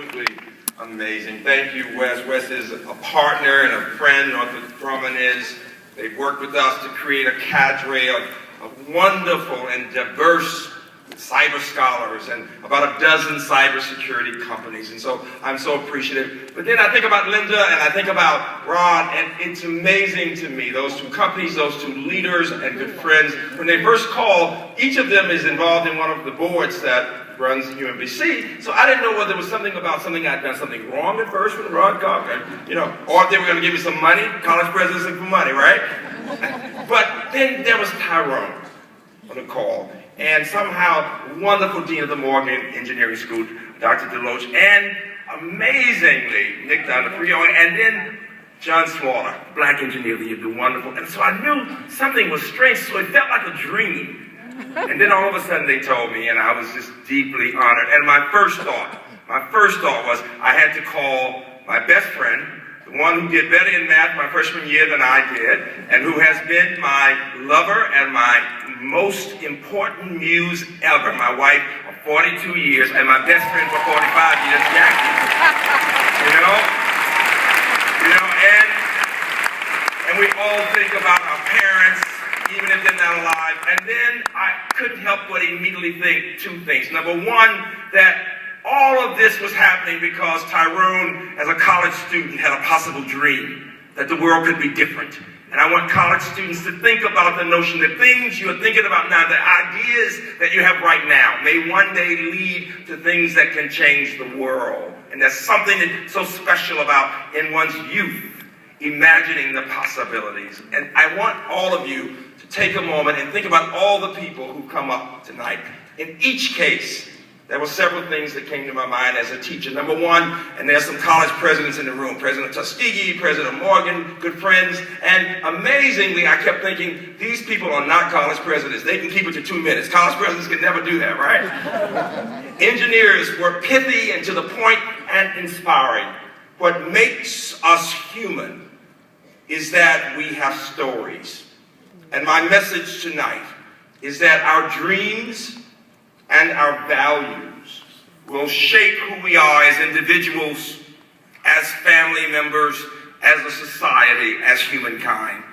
absolutely amazing. Thank you, Wes. Wes is a partner and a friend, Arthur Drummond is. They've worked with us to create a cadre of wonderful and diverse cyber scholars and about a dozen cybersecurity companies. And so I'm so appreciative. But then I think about Linda and I think about Rod, and it's amazing to me, those two companies, those two leaders and good friends, when they first called, each of them is involved in one of the boards that runs UMBC. So I didn't know whether it was something about something I'd done something wrong at first with Rod Cock, and, or if they were going to give me some money. College presidents look for money, right? But then there was Tyrone on the call. And somehow, wonderful Dean of the Morgan Engineering School, Dr. Deloach, and amazingly, Nick Donofrio, and then John Smaller, Black Engineer of the Year, wonderful. And so I knew something was strange, so it felt like a dream. And then all of a sudden they told me, and I was just deeply honored. And my first thought was I had to call my best friend, the one who did better in math my freshman year than I did, and who has been my lover and my most important muse ever, my wife of 42 years, and my best friend for 45 years, Jackie. And we all think about our parents, even if they're not alive. And then I couldn't help but immediately think two things. Number one, that all of this was happening because Tyrone, as a college student, had a possible dream that the world could be different. And I want college students to think about the notion that things you're thinking about now, the ideas that you have right now, may one day lead to things that can change the world. And there's something that's so special about, in one's youth, imagining the possibilities. And I want all of you to take a moment and think about all the people who come up tonight. In each case, there were several things that came to my mind as a teacher. Number one, and there's some college presidents in the room, President Tuskegee, President Morgan, good friends, and amazingly, I kept thinking, these people are not college presidents. They can keep it to 2 minutes. College presidents can never do that, right? Engineers were pithy and to the point and inspiring. What makes us human is that we have stories. And my message tonight is that our dreams and our values will shape who we are as individuals, as family members, as a society, as humankind.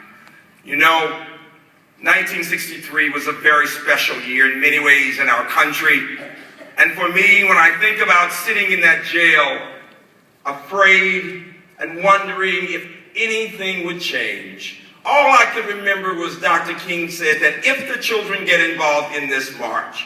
1963 was a very special year in many ways in our country. And for me, when I think about sitting in that jail, afraid and wondering if anything would change, all I could remember was Dr. King said that if the children get involved in this march,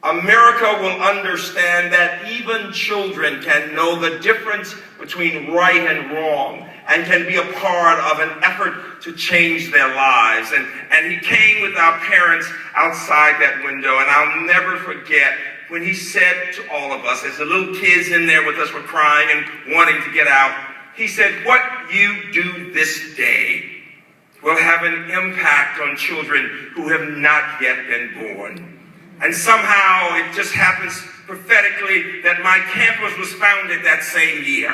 America will understand that even children can know the difference between right and wrong and can be a part of an effort to change their lives. And he came with our parents outside that window, and I'll never forget when he said to all of us, as the little kids in there with us were crying and wanting to get out, he said, "What you do this day will have an impact on children who have not yet been born." And somehow it just happens prophetically that my campus was founded that same year.